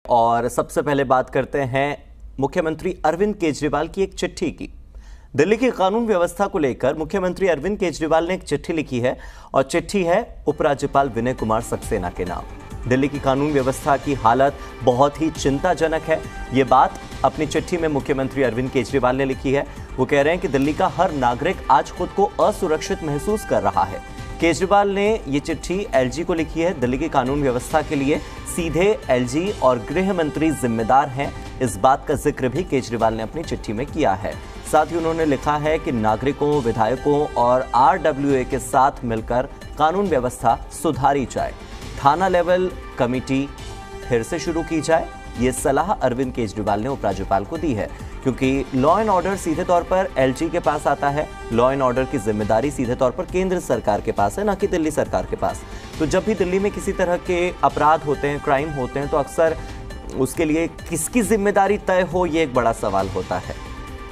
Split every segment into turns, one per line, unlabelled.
और सबसे पहले बात करते हैं मुख्यमंत्री अरविंद केजरीवाल की एक चिट्ठी की। दिल्ली की कानून व्यवस्था को लेकर मुख्यमंत्री अरविंद केजरीवाल ने एक चिट्ठी लिखी है और चिट्ठी है उपराज्यपाल विनय कुमार सक्सेना के नाम। दिल्ली की कानून व्यवस्था की हालत बहुत ही चिंताजनक है। ये बात अपनी चिट्ठी में मुख्यमंत्री अरविंद केजरीवाल ने लिखी है। वो कह रहे हैं कि दिल्ली का हर नागरिक आज खुद को असुरक्षित महसूस कर रहा है। केजरीवाल ने ये चिट्ठी एलजी को लिखी है। दिल्ली की कानून व्यवस्था के लिए सीधे एलजी और गृह मंत्री जिम्मेदार हैं, इस बात का जिक्र भी केजरीवाल ने अपनी चिट्ठी में किया है। साथ ही उन्होंने लिखा है कि नागरिकों, विधायकों और आरडब्ल्यूए के साथ मिलकर कानून व्यवस्था सुधारी जाए, थाना लेवल कमेटी फिर से शुरू की जाए। ये सलाह अरविंद केजरीवाल ने उपराज्यपाल को दी है, क्योंकि लॉ एंड ऑर्डर सीधे तौर पर एलजी के पास आता है। लॉ एंड ऑर्डर की जिम्मेदारी सीधे तौर पर केंद्र सरकार के पास है, ना कि दिल्ली सरकार के पास। तो जब भी दिल्ली में किसी तरह के अपराध होते हैं, क्राइम होते हैं, तो अक्सर उसके लिए किसकी जिम्मेदारी तय हो, ये एक बड़ा सवाल होता है।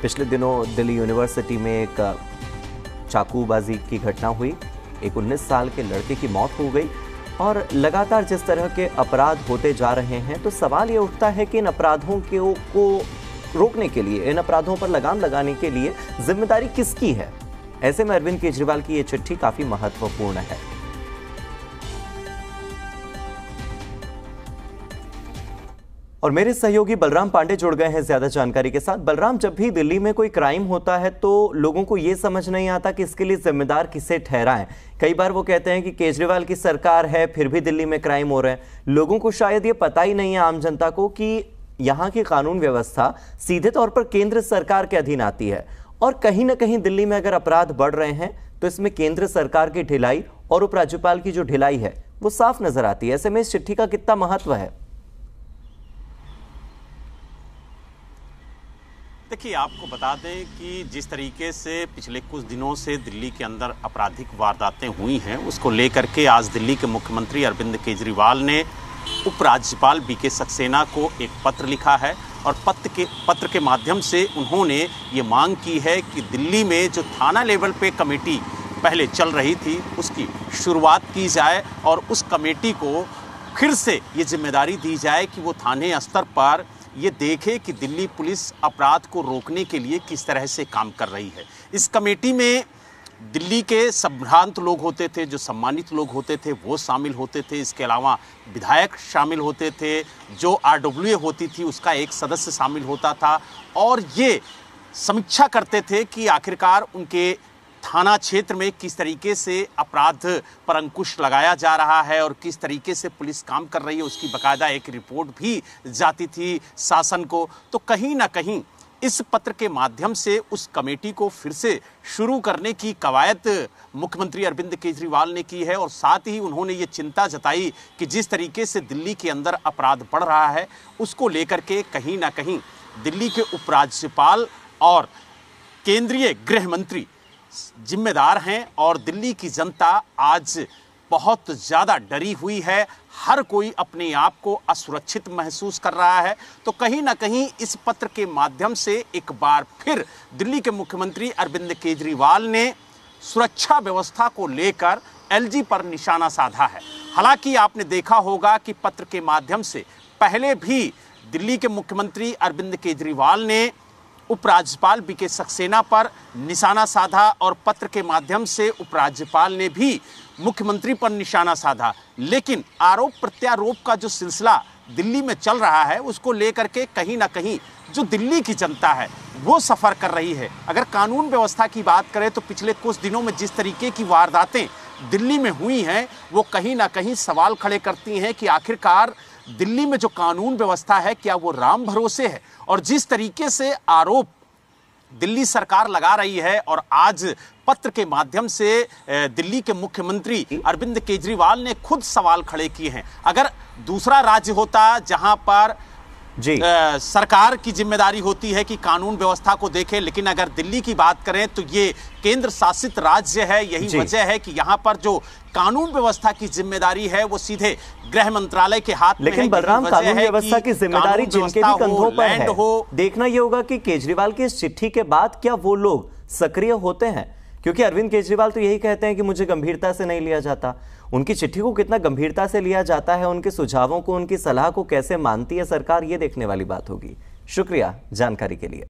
पिछले दिनों दिल्ली यूनिवर्सिटी में एक चाकूबाजी की घटना हुई, एक 19 साल के लड़के की मौत हो गई। और लगातार जिस तरह के अपराध होते जा रहे हैं, तो सवाल ये उठता है कि इन अपराधों को रोकने के लिए, इन अपराधों पर लगाम लगाने के लिए जिम्मेदारी किसकी है। ऐसे में अरविंद केजरीवाल की ये चिट्ठी काफी महत्वपूर्ण है। और मेरे सहयोगी बलराम पांडे जुड़ गए हैं ज्यादा जानकारी के साथ। बलराम, जब भी दिल्ली में कोई क्राइम होता है तो लोगों को यह समझ नहीं आता कि इसके लिए जिम्मेदार किसे ठहराएं। कई बार वो कहते हैं कि केजरीवाल की सरकार है, फिर भी दिल्ली में क्राइम हो रहे हैं। लोगों को शायद ये पता ही नहीं है, आम जनता को, कि यहाँ की कानून व्यवस्था सीधे तौर पर केंद्र सरकार के अधीन आती है। और कहीं ना कहीं दिल्ली में अगर अपराध बढ़ रहे हैं तो इसमें केंद्र सरकार की ढिलाई और उपराज्यपाल की जो ढिलाई है वो साफ नजर आती है। ऐसे में इस चिट्ठी का कितना महत्व है?
देखिए, आपको बता दें कि जिस तरीके से पिछले कुछ दिनों से दिल्ली के अंदर आपराधिक वारदातें हुई हैं, उसको लेकर के आज दिल्ली के मुख्यमंत्री अरविंद केजरीवाल ने उपराज्यपाल बीके सक्सेना को एक पत्र लिखा है। और पत्र के माध्यम से उन्होंने ये मांग की है कि दिल्ली में जो थाना लेवल पे कमेटी पहले चल रही थी, उसकी शुरुआत की जाए और उस कमेटी को फिर से ये जिम्मेदारी दी जाए कि वो थाने स्तर पर ये देखे कि दिल्ली पुलिस अपराध को रोकने के लिए किस तरह से काम कर रही है। इस कमेटी में दिल्ली के संभ्रांत लोग होते थे, जो सम्मानित लोग होते थे वो शामिल होते थे। इसके अलावा विधायक शामिल होते थे, जो आरडब्ल्यूए होती थी उसका एक सदस्य शामिल होता था। और ये समीक्षा करते थे कि आखिरकार उनके थाना क्षेत्र में किस तरीके से अपराध पर अंकुश लगाया जा रहा है और किस तरीके से पुलिस काम कर रही है। उसकी बाकायदा एक रिपोर्ट भी जाती थी शासन को। तो कहीं ना कहीं इस पत्र के माध्यम से उस कमेटी को फिर से शुरू करने की कवायद मुख्यमंत्री अरविंद केजरीवाल ने की है। और साथ ही उन्होंने ये चिंता जताई कि जिस तरीके से दिल्ली के अंदर अपराध बढ़ रहा है, उसको लेकर के कहीं ना कहीं दिल्ली के उपराज्यपाल और केंद्रीय गृह मंत्री जिम्मेदार हैं। और दिल्ली की जनता आज बहुत ज़्यादा डरी हुई है, हर कोई अपने आप को असुरक्षित महसूस कर रहा है। तो कहीं ना कहीं इस पत्र के माध्यम से एक बार फिर दिल्ली के मुख्यमंत्री अरविंद केजरीवाल ने सुरक्षा व्यवस्था को लेकर एलजी पर निशाना साधा है। हालांकि आपने देखा होगा कि पत्र के माध्यम से पहले भी दिल्ली के मुख्यमंत्री अरविंद केजरीवाल ने उपराज्यपाल बीके सक्सेना पर निशाना साधा और पत्र के माध्यम से उपराज्यपाल ने भी मुख्यमंत्री पर निशाना साधा। लेकिन आरोप प्रत्यारोप का जो सिलसिला दिल्ली में चल रहा है, उसको लेकर के कहीं ना कहीं जो दिल्ली की जनता है वो सफ़र कर रही है। अगर कानून व्यवस्था की बात करें तो पिछले कुछ दिनों में जिस तरीके की वारदातें दिल्ली में हुई हैं, वो कहीं ना कहीं सवाल खड़े करती हैं कि आखिरकार दिल्ली में जो कानून व्यवस्था है, क्या वो राम भरोसे है। और जिस तरीके से आरोप दिल्ली सरकार लगा रही है और आज पत्र के माध्यम से दिल्ली के मुख्यमंत्री अरविंद केजरीवाल ने खुद सवाल खड़े किए हैं। अगर दूसरा राज्य होता जहां पर सरकार की जिम्मेदारी होती है कि कानून व्यवस्था को देखे, लेकिन अगर दिल्ली की बात करें तो ये केंद्र शासित राज्य है। यही वजह है कि यहाँ पर जो कानून व्यवस्था की जिम्मेदारी है वो सीधे गृह मंत्रालय के हाथ में है।
लेकिन बलराम, कानून व्यवस्था की जिम्मेदारी जिनके भी कंधों पर है, देखना ये होगा कि केजरीवाल की इस चिट्ठी के बाद क्या वो लोग सक्रिय होते हैं। क्योंकि अरविंद केजरीवाल तो यही कहते हैं कि मुझे गंभीरता से नहीं लिया जाता। उनकी चिट्ठी को कितना गंभीरता से लिया जाता है, उनके सुझावों को, उनकी सलाह को कैसे मानती है सरकार, ये देखने वाली बात होगी। शुक्रिया जानकारी के लिए।